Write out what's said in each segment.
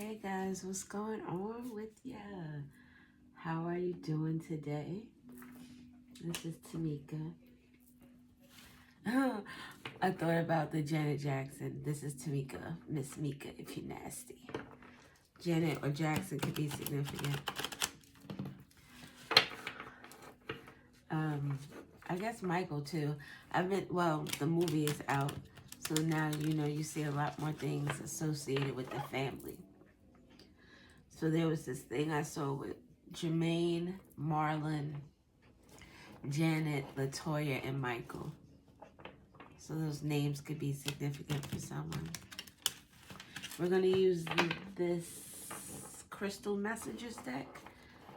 Hey guys, what's going on with ya? How are you doing today? This is Tamika. I thought about the Janet Jackson. This is Tamika, Miss Mika, if you're nasty. Janet or Jackson could be significant. I guess Michael too. The movie is out, so now you see a lot more things associated with the family. So there was this thing I saw with Jermaine, Marlon, Janet, Latoya, and Michael. So those names could be significant for someone. We're going to use this Crystal Messages deck.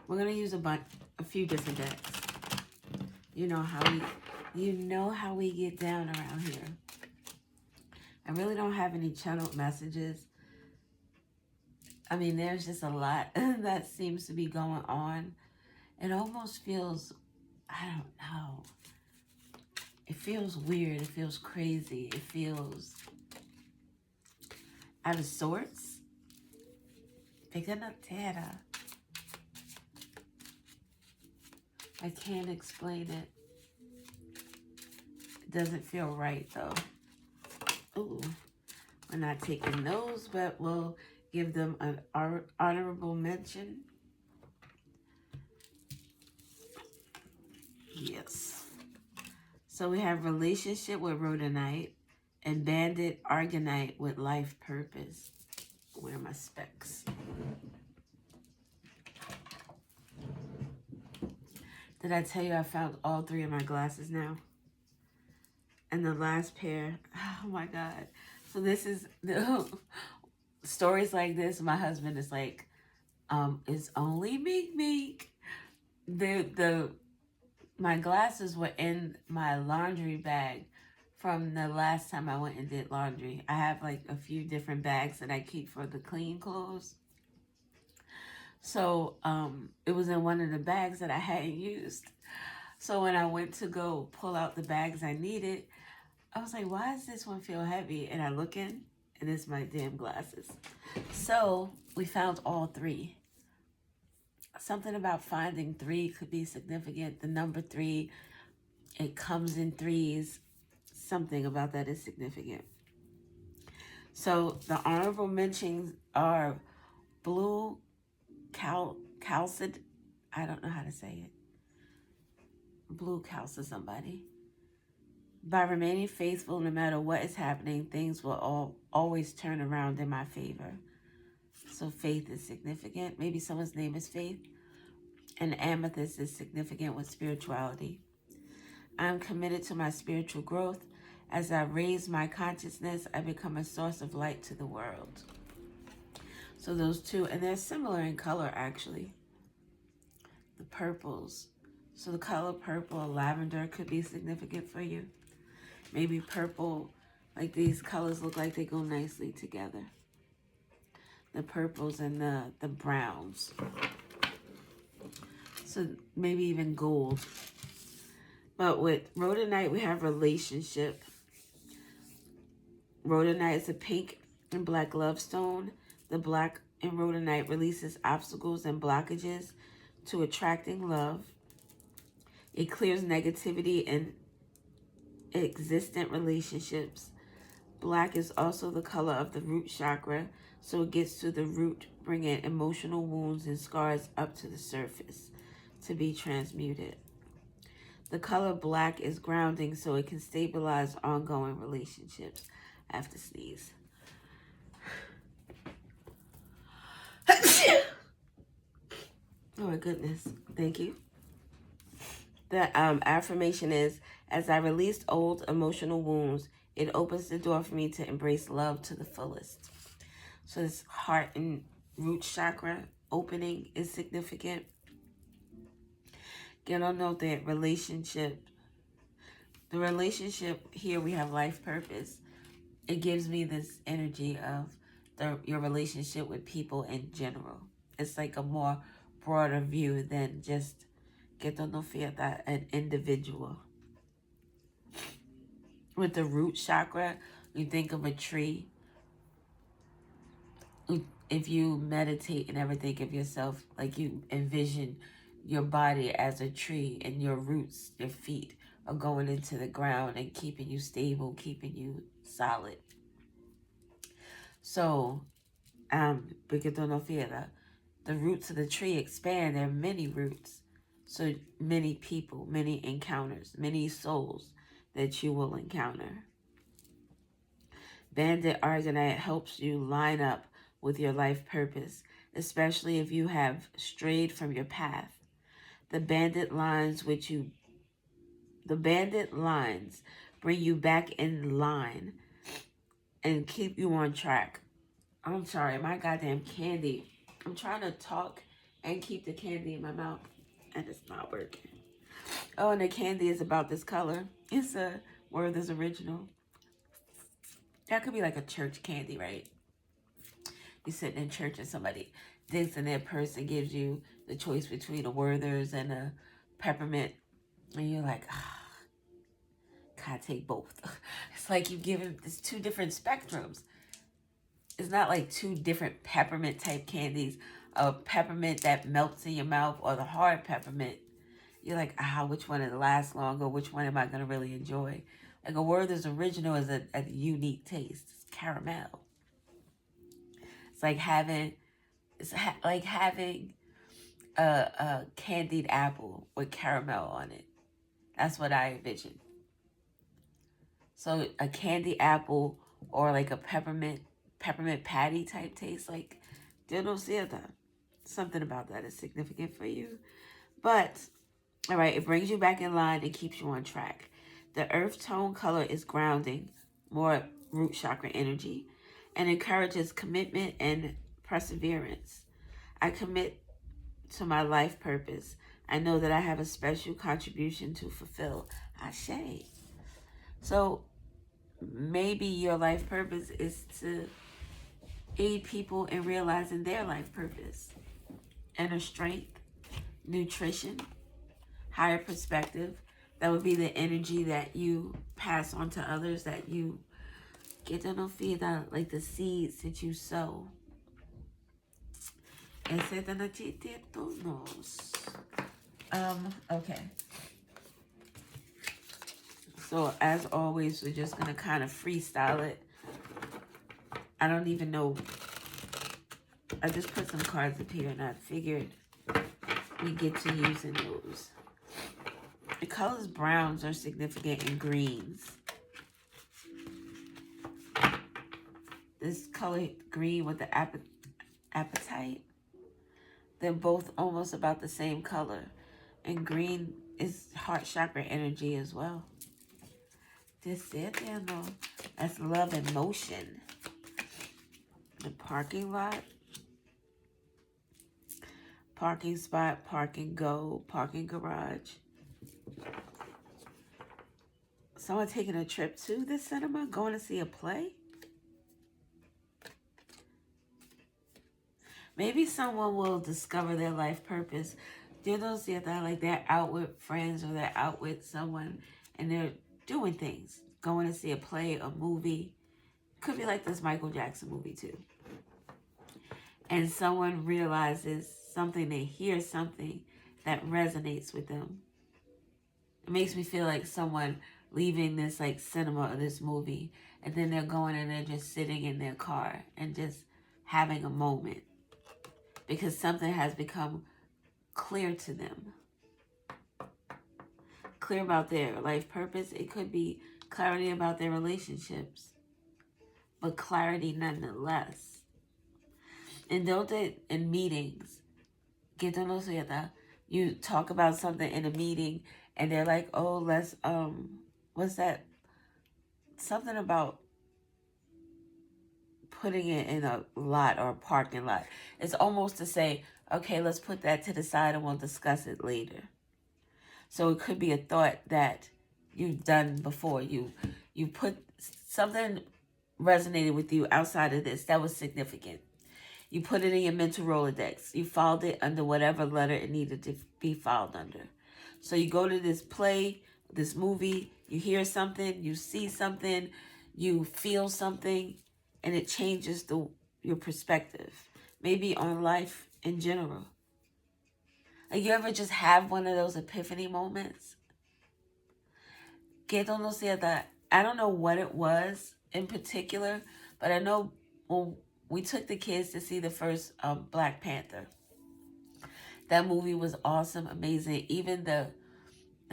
We're going to use a few different decks. You know how we get down around here. I really don't have any channeled messages. I mean, there's just a lot that seems to be going on. It almost feels, I don't know. It feels weird. It feels crazy. It feels out of sorts. Picking up data. I can't explain it. It doesn't feel right though. Ooh, we're not taking those, but we'll give them an honorable mention. Yes. So we have relationship with Rhodonite and Bandit Argonite with life purpose. Where are my specs? Did I tell you I found all three of my glasses now? And the last pair, oh my God. So this is the stories like this. My husband is like, it's only Meek. My glasses were in my laundry bag from the last time I went and did laundry. I have like a few different bags that I keep for the clean clothes. So it was in one of the bags that I hadn't used. So when I went to go pull out the bags I needed, I was like, why does this one feel heavy? And I look in, and it's my damn glasses. So we found all three. Something about finding three could be significant. The number 3, it comes in threes. Something about that is significant. So the honorable mentions are Blue Calcid. I don't know how to say it. Blue Calcid somebody. By remaining faithful no matter what is happening, things will always turn around in my favor. So faith is significant. Maybe someone's name is Faith. And amethyst is significant with spirituality. I'm committed to my spiritual growth. As I raise my consciousness, I become a source of light to the world. So those two, and they're similar in color actually. The purples. So the color purple or lavender could be significant for you. Maybe purple, like these colors look like they go nicely together. The purples and the browns. So maybe even gold. But with Rhodonite, we have relationship. Rhodonite is a pink and black love stone. The black in Rhodonite releases obstacles and blockages to attracting love. It clears negativity in existent relationships. Black is also the color of the root chakra, so it gets to the root, bringing emotional wounds and scars up to the surface to be transmuted. The color black is grounding, so it can stabilize ongoing relationships. I have to sneeze. Oh my goodness. Thank you. The affirmation is, as I release old emotional wounds, it opens the door for me to embrace love to the fullest. So this heart and root chakra opening is significant. Get on note that the relationship here we have life purpose. It gives me this energy of your relationship with people in general. It's like a more broader view than just get to know that an individual. With the root chakra, you think of a tree. if you meditate and ever think of yourself, like you envision your body as a tree and your roots, your feet are going into the ground and keeping you stable, keeping you solid. So, porque no fiera, the roots of the tree expand. There are many roots. So many people, many encounters, many souls that you will encounter. Bandit Argonite helps you line up with your life purpose, especially if you have strayed from your path. The bandit lines bring you back in line and keep you on track. I'm sorry, my goddamn candy. I'm trying to talk and keep the candy in my mouth, and it's not working. Oh, and the candy is about this color. It's a Werther's Original. That could be like a church candy, right? You're sitting in church and somebody digs in their purse and gives you the choice between a Werther's and a peppermint. And you're like, can I take both? It's like you give it, it's two different spectrums. It's not like two different peppermint type candies. A peppermint that melts in your mouth or the hard peppermint. You're like, which one will last longer? Which one am I going to really enjoy? Like a Werther's Original is a unique taste. It's caramel. It's like having a candied apple with caramel on it. That's what I envision. So a candy apple or like a peppermint patty type taste, like something about that is significant for you. But all right, it brings you back in line and keeps you on track. The earth tone color is grounding, more root chakra energy, and encourages commitment and perseverance. I commit to my life purpose. I know that I have a special contribution to fulfill. Ashe. So maybe your life purpose is to aid people in realizing their life purpose. Inner strength, nutrition, higher perspective. That would be the energy that you pass on to others, that you get to know, feed out, like the seeds that you sow. Okay. So as always, we're just gonna kind of freestyle it. I don't even know. I just put some cards up here and I figured we get to using those. The colors browns are significant in greens. This color green with the apatite, they're both almost about the same color. And green is heart chakra energy as well. That's love and motion. The parking lot. Parking spot, parking go, parking garage. Someone taking a trip to the cinema, going to see a play. Maybe someone will discover their life purpose. Like they're out with friends or they're out with someone and they're doing things. Going to see a play, a movie. Could be like this Michael Jackson movie too. And someone realizes something, they hear something that resonates with them. It makes me feel like someone leaving this like cinema or this movie and then they're going and they're just sitting in their car and just having a moment because something has become clear to them. Clear about their life purpose. It could be clarity about their relationships, but clarity nonetheless. And in meetings, you talk about something in a meeting and they're like, oh, let's, what's that? Something about putting it in a lot or a parking lot. It's almost to say, okay, let's put that to the side and we'll discuss it later. So it could be a thought that you've done before. You put something resonated with you outside of this. That was significant. You put it in your mental Rolodex. You filed it under whatever letter it needed to be filed under. So you go to this play, this movie, you hear something, you see something, you feel something, and it changes the your perspective, maybe on life in general. Like, you ever just have one of those epiphany moments? Que no sé that. I don't know what it was in particular, but I know when we took the kids to see the first Black Panther, that movie was awesome, amazing. Even the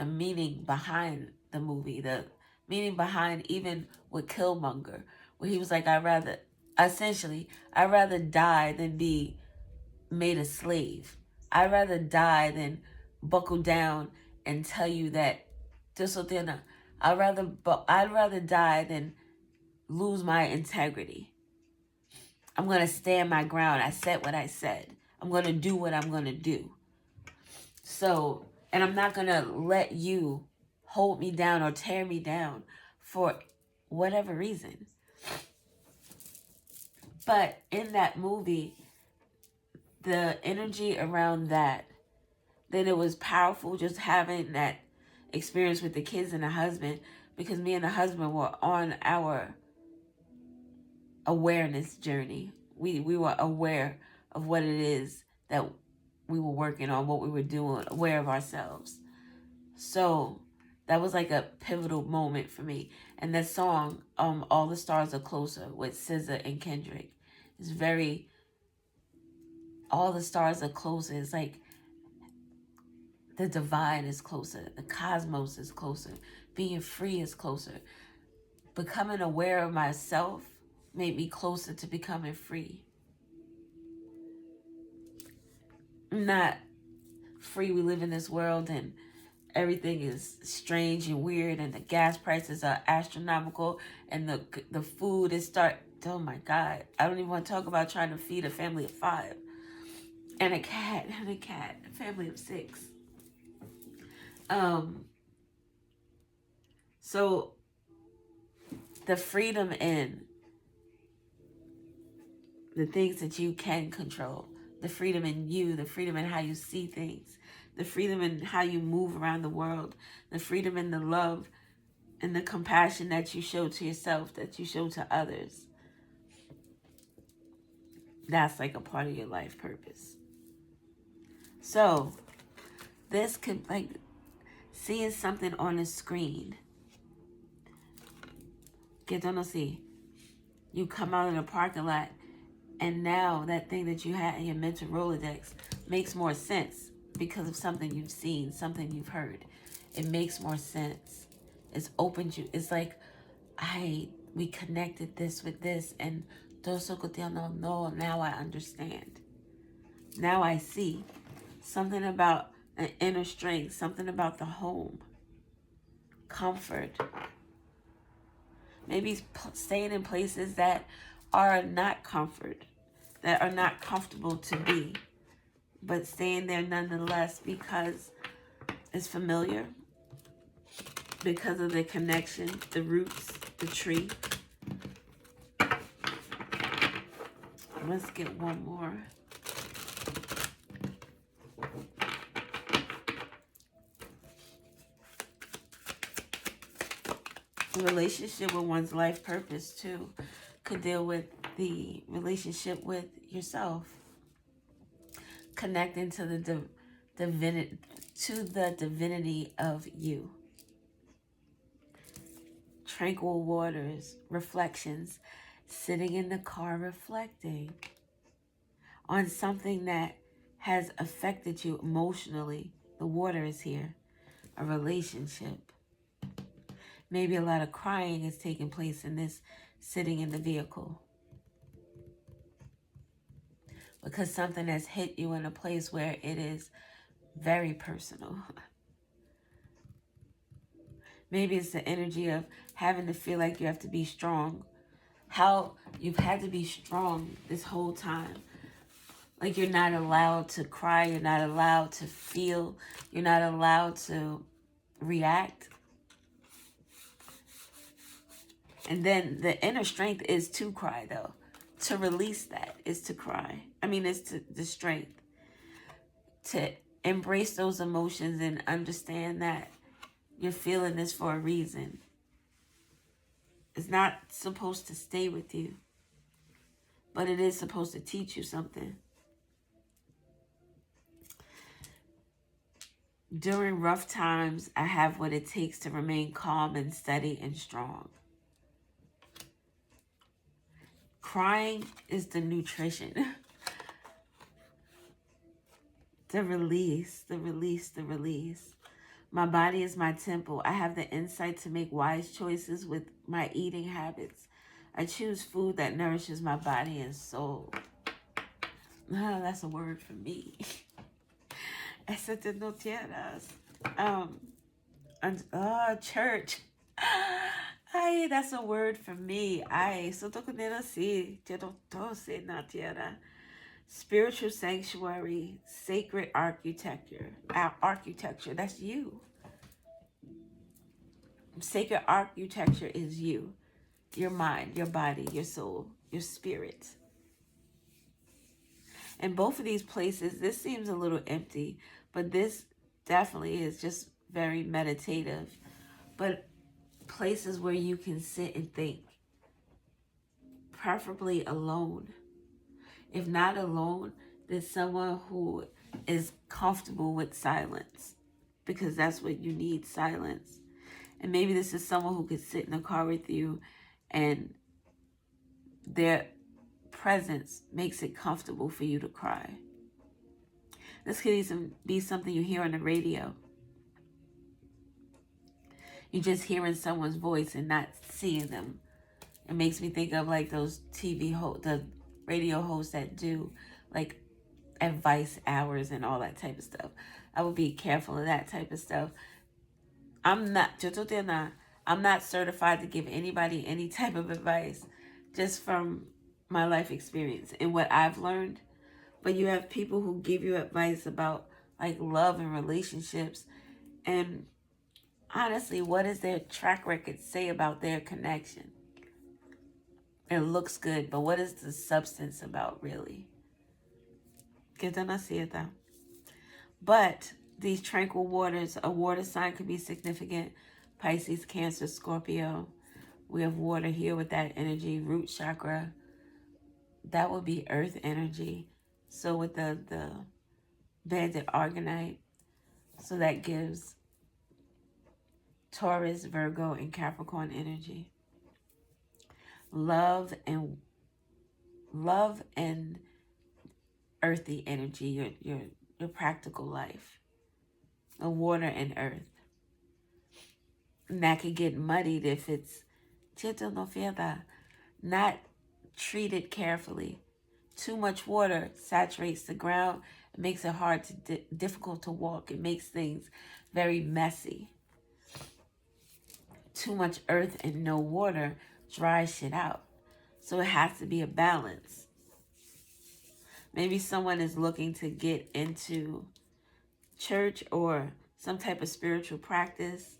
meaning behind the movie, the meaning behind even with Killmonger, where he was like, I'd rather die than be made a slave. I'd rather die than buckle down and tell you that I'd rather die than lose my integrity. I'm going to stand my ground. I said what I said. I'm going to do what I'm going to do. So, and I'm not going to let you hold me down or tear me down for whatever reason. But in that movie, the energy around that, then it was powerful just having that experience with the kids and the husband, because me and the husband were on our awareness journey. We were aware of what it is that we were working on, what we were doing, aware of ourselves. So that was like a pivotal moment for me. And that song, All the Stars Are Closer, with SZA and Kendrick, is very, all the stars are closer. It's like the divine is closer. The cosmos is closer. Being free is closer. Becoming aware of myself made me closer to becoming free. Not free. We live in this world and everything is strange and weird, and the gas prices are astronomical, and the food is oh my God. I don't even want to talk about trying to feed a family of 5 and a cat, a family of 6. So the freedom in the things that you can control, the freedom in you, the freedom in how you see things, the freedom in how you move around the world, the freedom in the love and the compassion that you show to yourself, that you show to others. That's like a part of your life purpose. So this could, like, seeing something on a screen. Que yo no see. You come out in a parking lot, and now that thing that you had in your mental Rolodex makes more sense because of something you've seen, something you've heard. It makes more sense. It's opened you. It's like, we connected this with this, and no, now I understand. Now I see something about an inner strength, something about the home, comfort. Maybe staying in places that are not comfort, that are not comfortable to be, but staying there nonetheless because it's familiar, because of the connection, the roots, the tree. Let's get one more. The relationship with one's life purpose too could deal with the relationship with yourself, connecting to the divinity of you. Tranquil waters, reflections, sitting in the car reflecting on something that has affected you emotionally. The water is here. A relationship. Maybe a lot of crying is taking place in this sitting in the vehicle, because something has hit you in a place where it is very personal. Maybe it's the energy of having to feel like you have to be strong. How you've had to be strong this whole time. Like, you're not allowed to cry. You're not allowed to feel. You're not allowed to react. And then the inner strength is to cry, though. To release that is to cry. I mean, it's the strength. To embrace those emotions and understand that you're feeling this for a reason. It's not supposed to stay with you. but it is supposed to teach you something. During rough times, I have what it takes to remain calm and steady and strong. Crying is the nutrition. The release, the release, the release. My body is my temple. I have the insight to make wise choices with my eating habits. I choose food that nourishes my body and soul. Oh, that's a word for me. Esa te no tierras. Church. Ay, that's a word for me. Ay, so toconera si. Te do tose na tierra. Spiritual sanctuary, sacred architecture. Architecture, that's you. Sacred architecture is you. Your mind, your body, your soul, your spirit. In both of these places, this seems a little empty, but this definitely is just very meditative. But places where you can sit and think, preferably alone. If not alone, then someone who is comfortable with silence, because that's what you need, silence. And maybe this is someone who could sit in the car with you and their presence makes it comfortable for you to cry. This could even be something you hear on the radio. You're just hearing someone's voice and not seeing them. It makes me think of like those the radio hosts that do like advice hours and all that type of stuff. I would be careful of that type of stuff. I'm not certified to give anybody any type of advice, just from my life experience and what I've learned. But you have people who give you advice about like love and relationships, and honestly, what does their track record say about their connection? It looks good, but what is the substance about really? But these tranquil waters, a water sign could be significant. Pisces, Cancer, Scorpio. We have water here with that energy. Root chakra. That would be earth energy. So with the banded argonite, so that gives Taurus, Virgo, and Capricorn energy. Love and earthy energy, your practical life. The water and earth. And that could get muddied if it's not treated carefully. Too much water saturates the ground. It makes it hard to difficult to walk. It makes things very messy. Too much earth and no water dries shit out. So it has to be a balance. Maybe someone is looking to get into church or some type of spiritual practice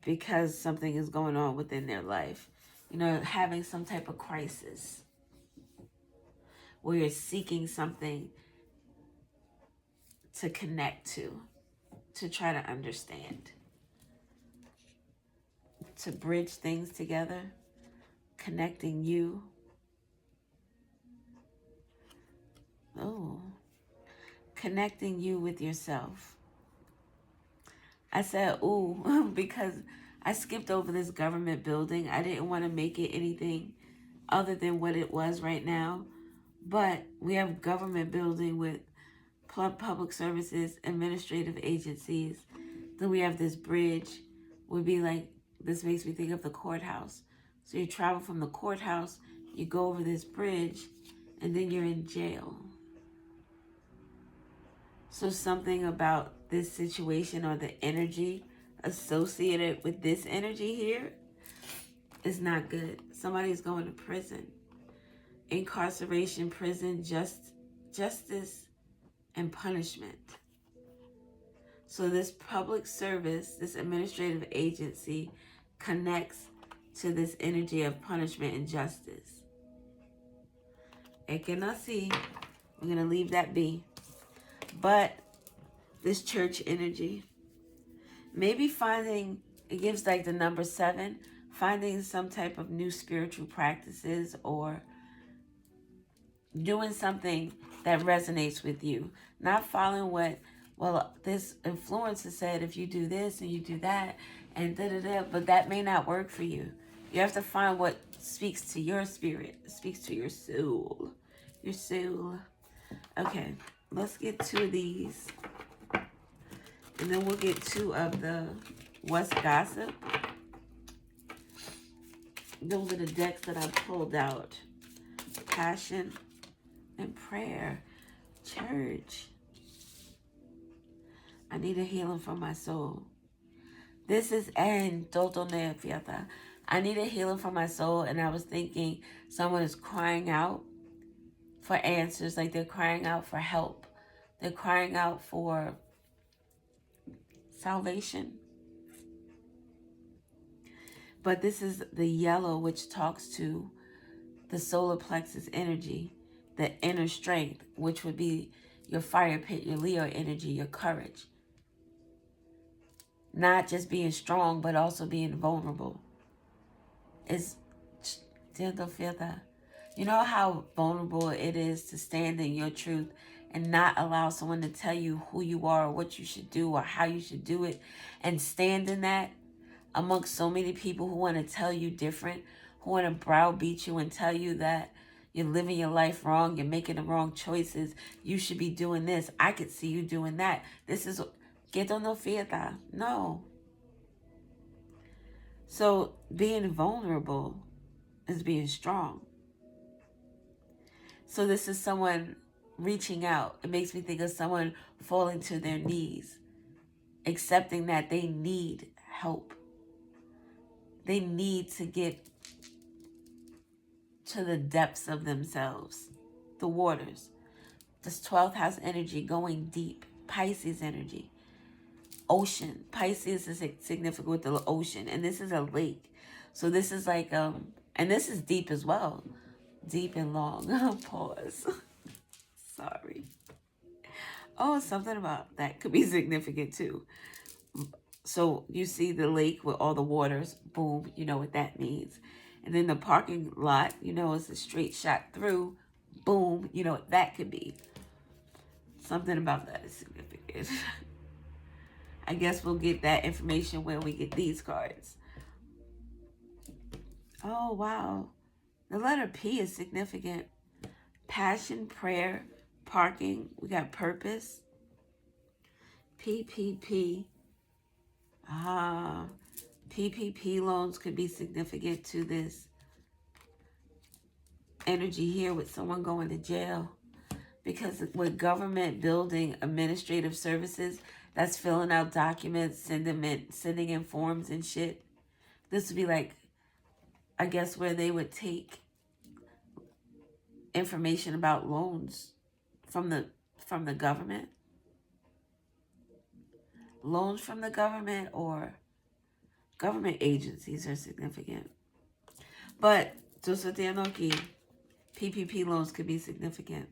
because something is going on within their life. You know, having some type of crisis where you're seeking something to connect to try to understand, to bridge things together, connecting you. Oh, connecting you with yourself. I said, ooh, because I skipped over this government building. I didn't want to make it anything other than what it was right now. But we have government building with public services, administrative agencies. Then we have this bridge. Would be like, this makes me think of the courthouse. So you travel from the courthouse, you go over this bridge, and then you're in jail. So something about this situation or the energy associated with this energy here is not good. Somebody's going to prison. Incarceration, prison, justice, and punishment. So this public service, this administrative agency connects to this energy of punishment and justice. Ekenasi, we're going to leave that be. But this church energy, maybe finding, it gives like the number 7, finding some type of new spiritual practices or doing something that resonates with you. Not following what, well, this influencer said if you do this and you do that and da-da-da, but that may not work for you. You have to find what speaks to your spirit, speaks to your soul. Your soul. Okay, let's get 2 of these. And then we'll get 2 of the What's Gossip. Those are the decks that I pulled out. Passion and Prayer. Church. I need a healing for my soul. This is Fiata. I need a healing for my soul, and I was thinking someone is crying out for answers, like they're crying out for help. They're crying out for salvation. But this is the yellow, which talks to the solar plexus energy, the inner strength, which would be your fire pit, your Leo energy, your courage. Not just being strong, but also being vulnerable. You know how vulnerable it is to stand in your truth and not allow someone to tell you who you are or what you should do or how you should do it, and stand in that amongst so many people who want to tell you different, who want to browbeat you and tell you that you're living your life wrong, you're making the wrong choices, you should be doing this, I could see you doing that. This is, no. So being vulnerable is being strong. So this is someone reaching out. It makes me think of someone falling to their knees, accepting that they need help. They need to get to the depths of themselves, the waters. This 12th house energy going deep. Pisces energy. Ocean. Pisces is significant with the ocean. And this is a lake. So this is like, and this is deep as well. Deep and long. Pause. Sorry. Oh, something about that could be significant too. So you see the lake with all the waters. Boom. You know what that means. And then the parking lot, you know, it's a straight shot through. Boom. You know what that could be. Something about that is significant. I guess we'll get that information when we get these cards. Oh, wow. The letter P is significant. Passion, prayer, parking. We got purpose. PPP. PPP loans could be significant to this energy here with someone going to jail. Because with government building administrative services, that's filling out documents, sending in forms and shit. This would be like, I guess, where they would take information about loans from the government. Loans from the government or government agencies are significant. But PPP loans could be significant.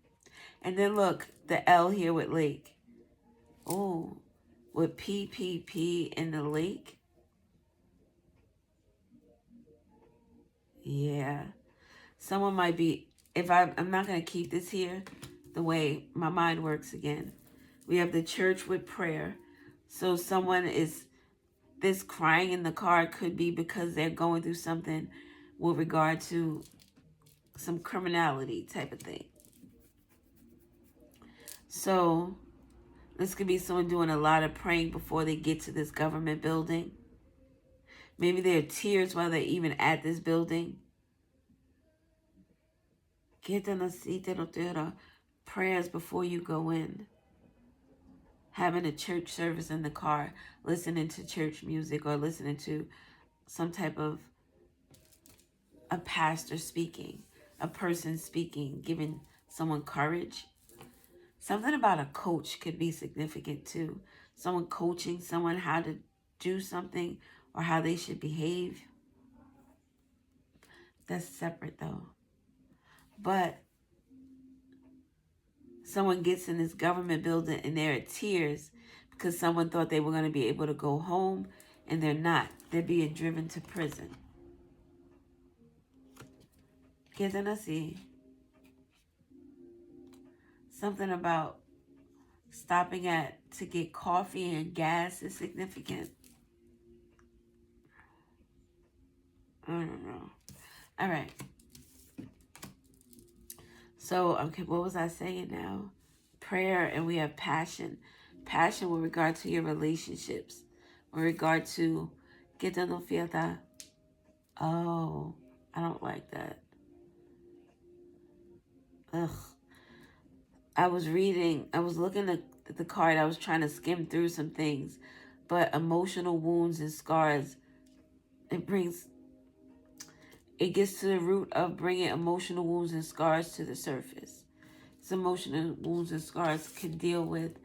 And then look, the L here with lake. Oh, with PPP in the lake. Yeah. Someone might be, if I'm not going to keep this here the way my mind works again. We have the church with prayer. So someone is, this crying in the car could be because they're going through something with regard to some criminality type of thing. So this could be someone doing a lot of praying before they get to this government building. Maybe there are tears while they're even at this building. Prayers before you go in. Having a church service in the car, listening to church music or listening to some type of a pastor speaking, a person speaking, giving someone courage. Something about a coach could be significant too. Someone coaching someone how to do something or how they should behave. That's separate though. But someone gets in this government building and there are tears because someone thought they were going to be able to go home and they're not. They're being driven to prison. Getting así. Something about stopping to get coffee and gas is significant. I don't know. All right. So, okay, what was I saying now? Prayer, and we have passion. Passion with regard to your relationships. With regard to que no fiesta. Oh, I don't like that. Ugh. I was looking at the card. I was trying to skim through some things. But emotional wounds and scars, it gets to the root of bringing emotional wounds and scars to the surface. These emotional wounds and scars can deal with,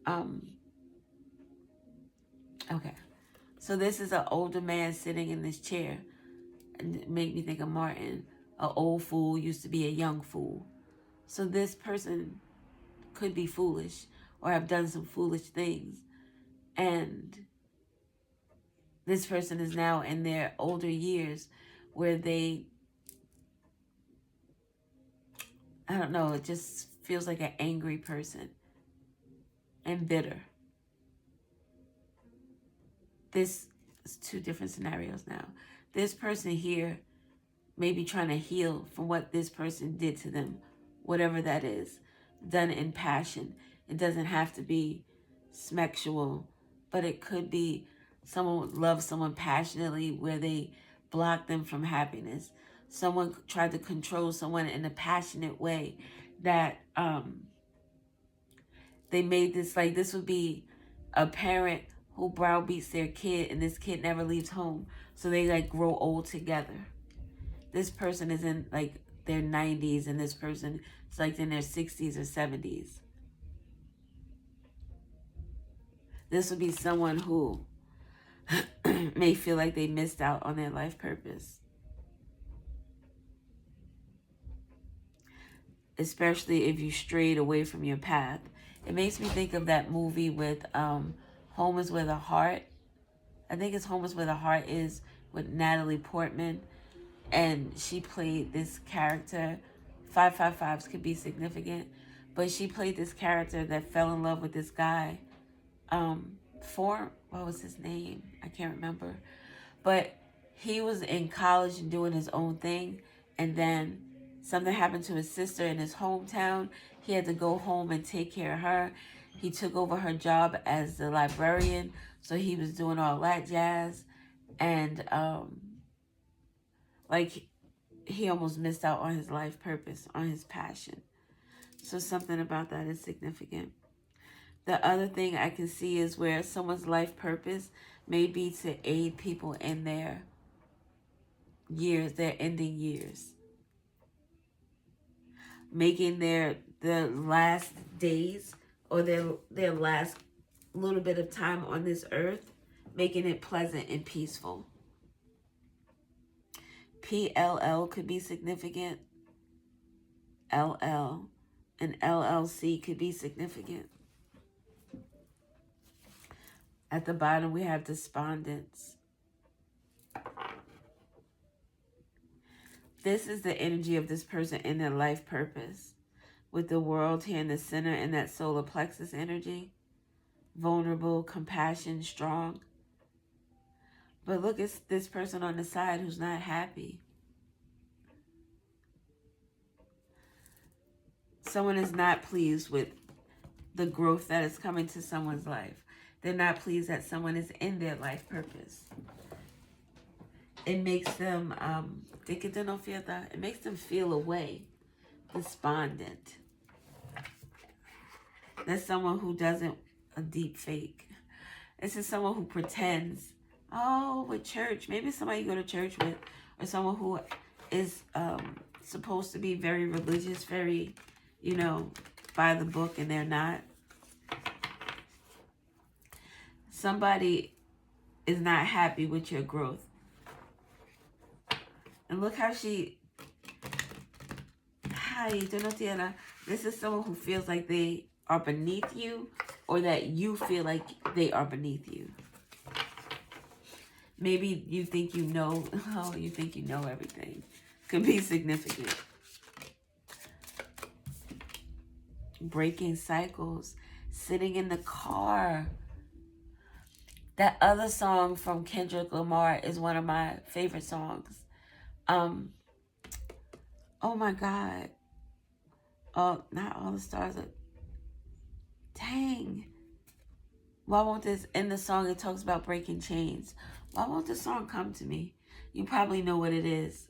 okay. So this is an older man sitting in this chair. And it made me think of Martin. An old fool used to be a young fool. So this person could be foolish or have done some foolish things. And this person is now in their older years where they, I don't know, it just feels like an angry person and bitter. This is two different scenarios now. This person here may be trying to heal from what this person did to them, whatever that is, done in passion. It doesn't have to be sexual, but it could be someone loves someone passionately where they block them from happiness. Someone tried to control someone in a passionate way that they made this, like this would be a parent who browbeats their kid and this kid never leaves home. So they like grow old together. This person is in like their 90s and this person is like in their 60s or 70s. This would be someone who may feel like they missed out on their life purpose. Especially if you strayed away from your path. It makes me think of that movie with Home is Where the Heart. I think it's Home is Where the Heart is with Natalie Portman. And she played this character. 555s could be significant. But she played this character that fell in love with this guy. What was his name? I can't remember. But he was in college and doing his own thing. And then something happened to his sister in his hometown. He had to go home and take care of her. He took over her job as the librarian. So he was doing all that jazz. And like he almost missed out on his life purpose, on his passion. So something about that is significant. The other thing I can see is where someone's life purpose may be to aid people in their years, their ending years. Making their last days or their last little bit of time on this earth, making it pleasant and peaceful. PLL could be significant. LL and LLC could be significant. At the bottom, we have despondence. This is the energy of this person in their life purpose. With the world here in the center and that solar plexus energy. Vulnerable, compassion, strong. But look at this person on the side who's not happy. Someone is not pleased with the growth that is coming to someone's life. They're not pleased that someone is in their life purpose. It makes them, it makes them feel away, despondent. That's someone who doesn't, a deep fake. This is someone who pretends, with church. Maybe somebody you go to church with, or someone who is supposed to be very religious, very, by the book, and they're not. Somebody is not happy with your growth. And look how this is someone who feels like they are beneath you, or that you feel like they are beneath you. Maybe you think you know everything. could be significant. Breaking cycles, sitting in the car. That other song from Kendrick Lamar is one of my favorite songs. Oh my God. Oh, not all the stars are. Dang. Why won't this, in the song it talks about breaking chains. Why won't this song come to me? You probably know what it is.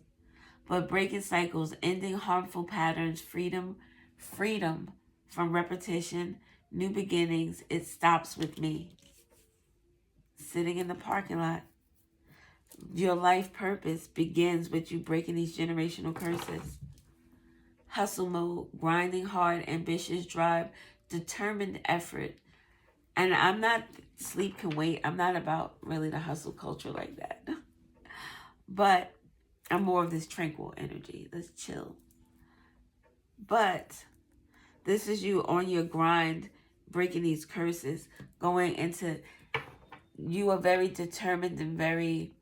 But breaking cycles, ending harmful patterns, freedom from repetition, new beginnings, it stops with me. Sitting in the parking lot. Your life purpose begins with you breaking these generational curses. Hustle mode, grinding hard, ambitious drive, determined effort. And I'm not, sleep can wait. I'm not about really the hustle culture like that. But I'm more of this tranquil energy. Let's chill. But this is you on your grind, breaking these curses, going into, you are very determined and very,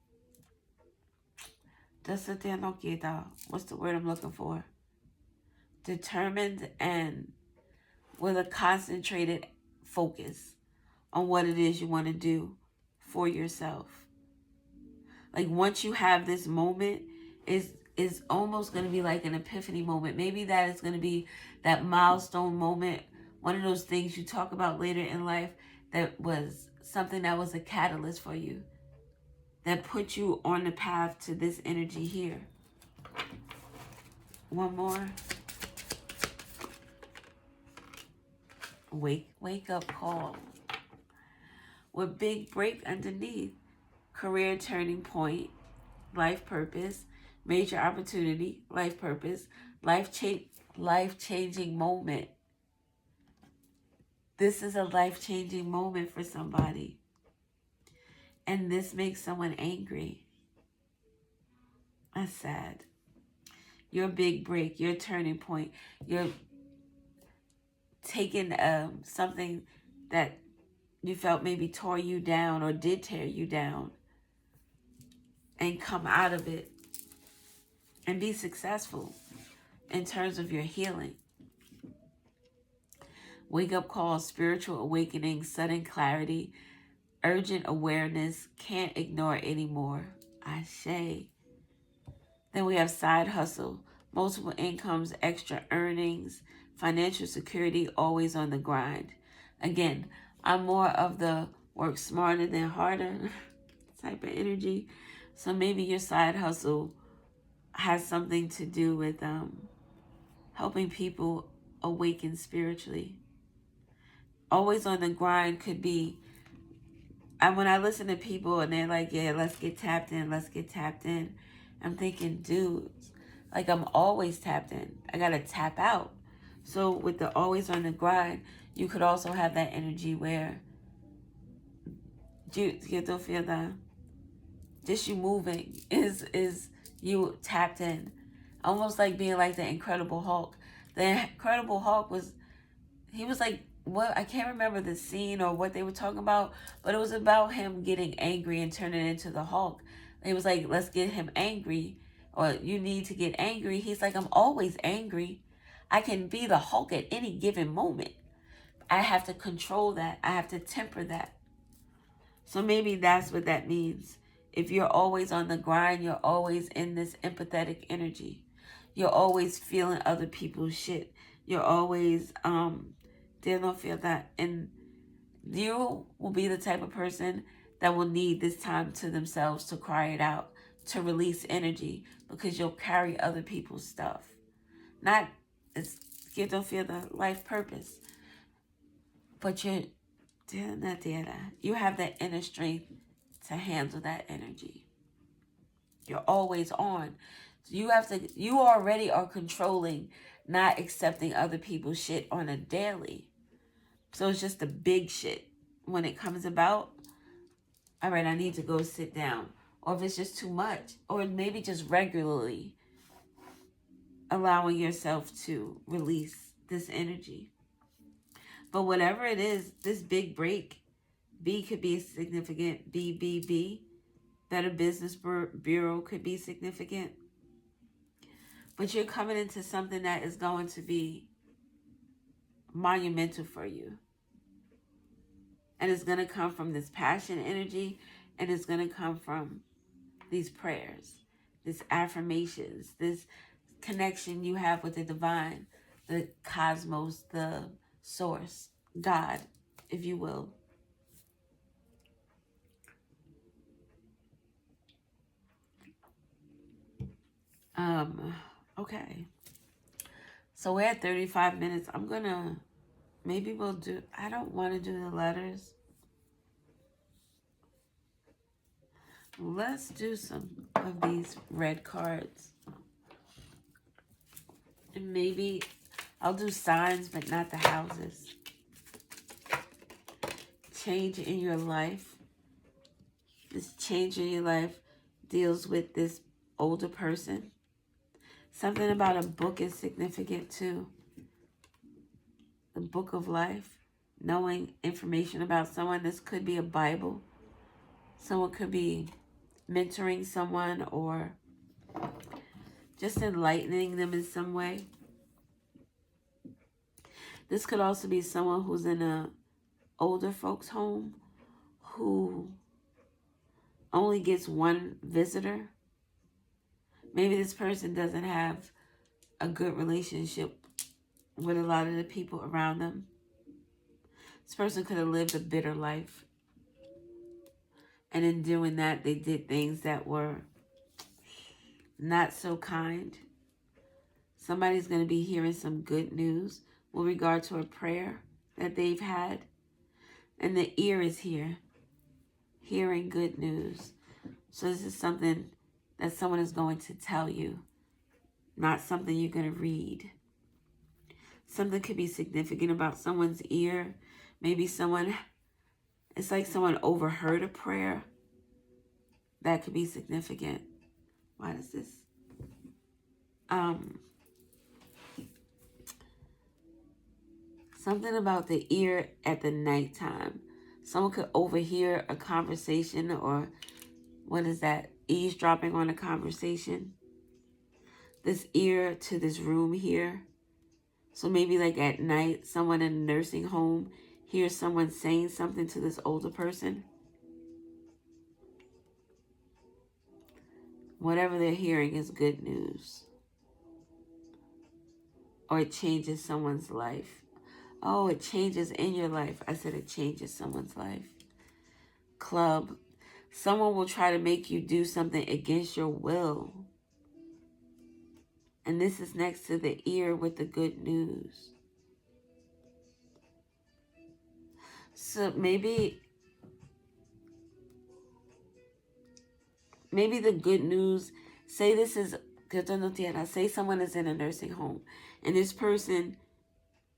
what's the word I'm looking for? Determined and with a concentrated focus on what it is you want to do for yourself. Like once you have this moment, is almost going to be like an epiphany moment. Maybe that is going to be that milestone moment, one of those things you talk about later in life that was something that was a catalyst for you, that put you on the path to this energy here. One more. Wake up call. With big break underneath. Career turning point. Life purpose. Major opportunity. Life purpose. Life-changing moment. This is a life-changing moment for somebody. And this makes someone angry. That's sad. Your big break, your turning point, you're taking something that you felt maybe tore you down or did tear you down and come out of it and be successful in terms of your healing. Wake up call, spiritual awakening, sudden clarity, urgent awareness, can't ignore anymore. Ashe. Then we have side hustle, multiple incomes, extra earnings, financial security, always on the grind. Again, I'm more of the work smarter than harder type of energy. So maybe your side hustle has something to do with helping people awaken spiritually. Always on the grind could be, and when I listen to people and they're like, yeah, let's get tapped in, I'm thinking, dudes, like I'm always tapped in. I got to tap out. So with the always on the grind, you could also have that energy where you don't feel that just you moving is you tapped in. Almost like being like the Incredible Hulk. The Incredible Hulk was like, what, I can't remember the scene or what they were talking about, but it was about him getting angry and turning into the Hulk. It was like, let's get him angry, or you need to get angry. He's like, I'm always angry. I can be the Hulk at any given moment. I have to control that. I have to temper that. So maybe that's what that means. If you're always on the grind, you're always in this empathetic energy. You're always feeling other people's shit. You're always, they don't feel that. And you will be the type of person that will need this time to themselves to cry it out, to release energy, because you'll carry other people's stuff. Not, you don't feel the life purpose, but you have that inner strength to handle that energy. You're always on. So you already are controlling, not accepting other people's shit on a daily. So it's just the big shit. When it comes about, all right, I need to go sit down. Or if it's just too much, or maybe just regularly allowing yourself to release this energy. But whatever it is, this big break, B could be significant. BBB, Better Business Bureau, could be significant. But you're coming into something that is going to be monumental for you. And it's going to come from this passion energy, and it's going to come from these prayers, these affirmations, this connection you have with the divine, the cosmos, the source, God, if you will. Okay. So we're at 35 minutes. I'm gonna, maybe we'll do, I don't want to do the letters. Let's do some of these red cards. And maybe I'll do signs, but not the houses. Change in your life. This change in your life deals with this older person. Something about a book is significant too. The book of life. Knowing information about someone. This could be a Bible. Someone could be mentoring someone or just enlightening them in some way. This could also be someone who's in a older folks home who only gets one visitor. Maybe this person doesn't have a good relationship with a lot of the people around them. This person could have lived a bitter life. And in doing that, they did things that were not so kind. Somebody's going to be hearing some good news with regard to a prayer that they've had. And the ear is here, hearing good news. So this is something that someone is going to tell you, not something you're going to read. Something could be significant about someone's ear. Maybe someone, it's like someone overheard a prayer. That could be significant. Why does this? Something about the ear at the nighttime. Someone could overhear a conversation, or what is that? Eavesdropping on a conversation. This ear to this room here. So maybe like at night, someone in a nursing home hears someone saying something to this older person. Whatever they're hearing is good news. Or it changes someone's life. Oh, it changes in your life. I said it changes someone's life. Club. Someone will try to make you do something against your will. And this is next to the ear with the good news. So maybe the good news, say this is, say someone is in a nursing home and this person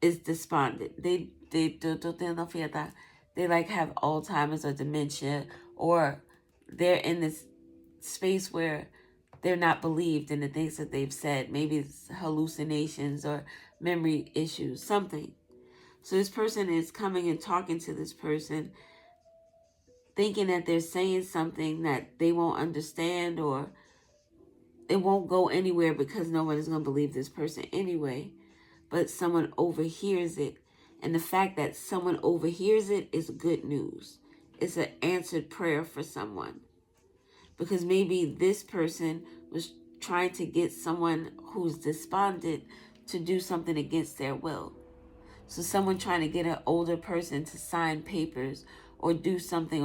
is despondent. They like have Alzheimer's or dementia, or they're in this space where they're not believed in the things that they've said. Maybe it's hallucinations or memory issues, something. So this person is coming and talking to this person, thinking that they're saying something that they won't understand, or it won't go anywhere because no one is going to believe this person anyway. But someone overhears it. And the fact that someone overhears it is good news. It's an answered prayer for someone. Because maybe this person was trying to get someone who's despondent to do something against their will. So someone trying to get an older person to sign papers or do something,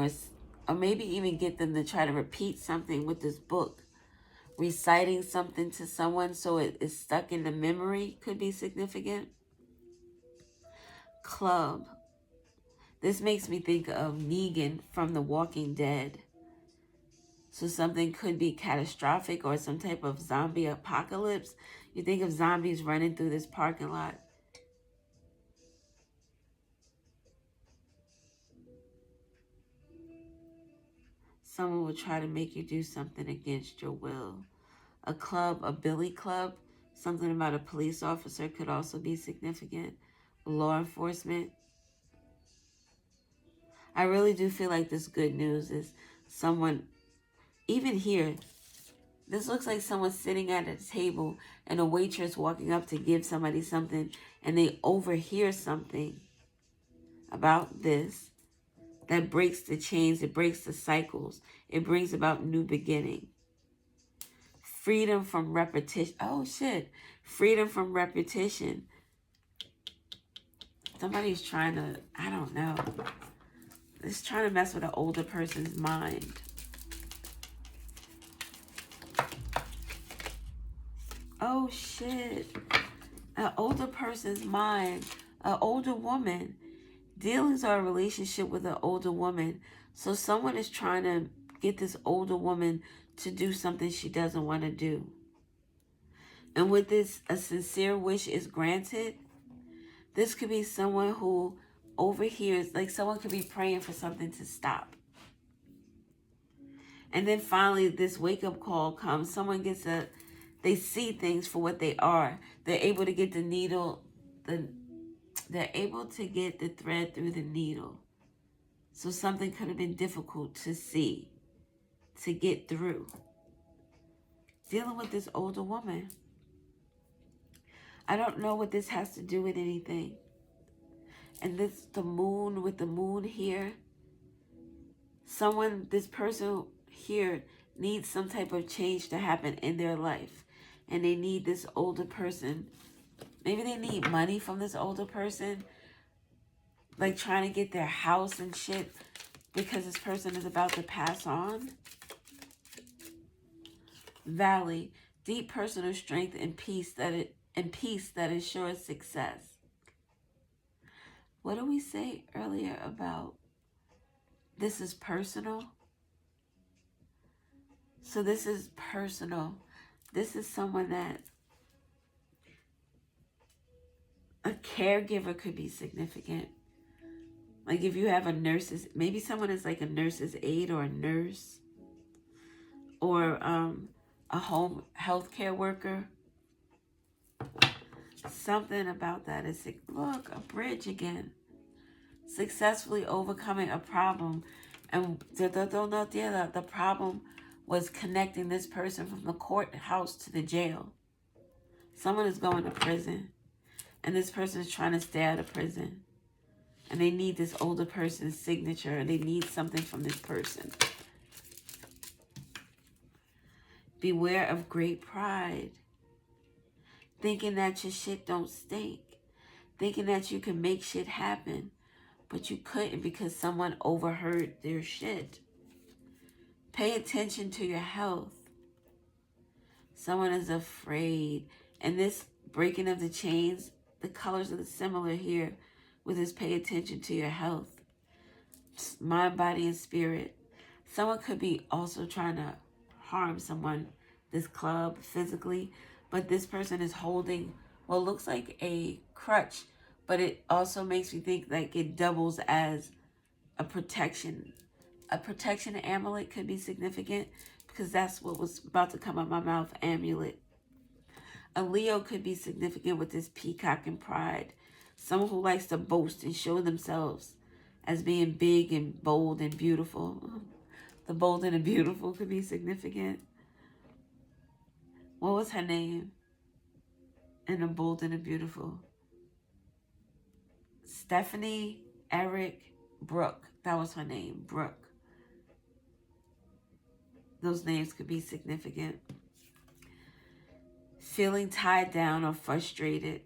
or maybe even get them to try to repeat something with this book. Reciting something to someone so it is stuck in the memory could be significant. Club. This makes me think of Negan from The Walking Dead. So something could be catastrophic or some type of zombie apocalypse. You think of zombies running through this parking lot. Someone will try to make you do something against your will. A club, a billy club, something about a police officer could also be significant. Law enforcement. I really do feel like this good news is someone, even here, This looks like someone sitting at a table and a waitress walking up to give somebody something, and they overhear something about this that breaks the chains, it breaks the cycles, it brings about new beginning. Freedom from repetition. Oh shit. Freedom from repetition. Somebody's trying to, I don't know. It's trying to mess with an older person's mind. Oh shit. An older person's mind. An older woman. Dealings are a relationship with an older woman. So someone is trying to get this older woman to do something she doesn't want to do. And with this, a sincere wish is granted. This could be someone who overhears, like someone could be praying for something to stop. And then finally, this wake-up call comes. Someone gets they see things for what they are. They're able to get the needle, they're able to get the thread through the needle. So something could have been difficult to see, to get through. Dealing with this older woman. I don't know what this has to do with anything. And this, the moon, with the moon here. This person here needs some type of change to happen in their life. And they need this older person. Maybe they need money from this older person. Like trying to get their house and shit. Because this person is about to pass on. Valley. Deep personal strength and peace that ensures success. What did we say earlier about this is personal? So this is personal. This is someone that a caregiver could be significant. Like if you have maybe someone is like a nurse's aide or a nurse. Or a home healthcare worker. Something about that is, look, a bridge again. Successfully overcoming a problem. And the problem was connecting this person from the courthouse to the jail. Someone is going to prison. And this person is trying to stay out of prison. And they need this older person's signature. And they need something from this person. Beware of great pride. Thinking that your shit don't stink. Thinking that you can make shit happen. But you couldn't because someone overheard their shit. Pay attention to your health. Someone is afraid. And this breaking of the chains, the colors are similar here with this pay attention to your health. Mind, body, and spirit. Someone could be also trying to harm someone, this club, physically. But this person is holding what looks like a crutch. But it also makes me think like it doubles as a protection. A protection amulet could be significant because that's what was about to come out my mouth, amulet. A Leo could be significant with this peacock and pride. Someone who likes to boast and show themselves as being big and bold and beautiful. The bold and the beautiful could be significant. What was her name? And the bold and the beautiful. Stephanie Eric Brooke. That was her name, Brooke. Those names could be significant. Feeling tied down or frustrated.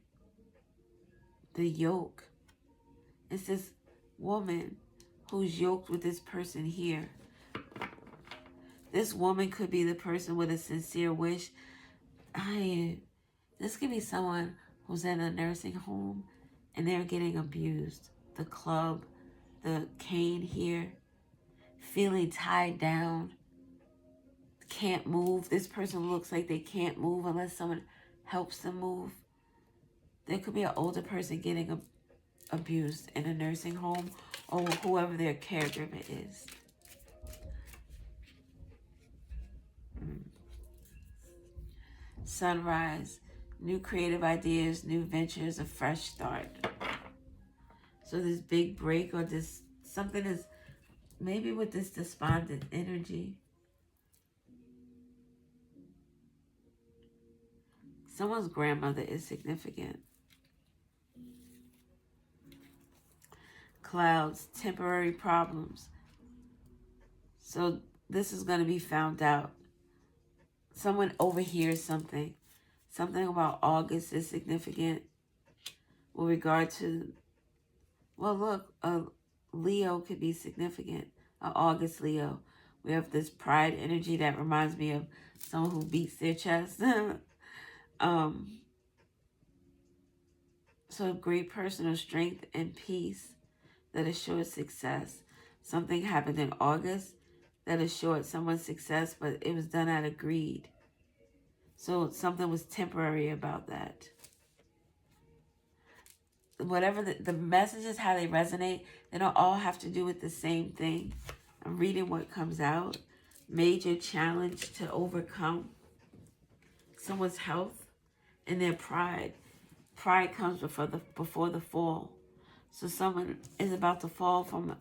The yoke. It's this woman who's yoked with this person here. This woman could be the person with a sincere wish. This could be someone who's in a nursing home and they're getting abused. The club, the cane here, feeling tied down, can't move. This person looks like they can't move unless someone helps them move. There could be an older person getting abused in a nursing home or whoever their caregiver is. Sunrise, new creative ideas, new ventures, a fresh start. So this big break or this, something is maybe with this despondent energy. Someone's grandmother is significant. Clouds, temporary problems. So this is going to be found out. Someone overhears something. Something about August is significant with regard to, well, look, a Leo could be significant. An August Leo. We have this pride energy that reminds me of someone who beats their chest. So great personal strength and peace that assures success. Something happened in August that assured someone's success, but it was done out of greed. So something was temporary about that. Whatever the messages, how they resonate, they don't all have to do with the same thing. I'm reading what comes out. Major challenge to overcome. Someone's health and their pride. Pride comes before the fall. So someone is about to fall from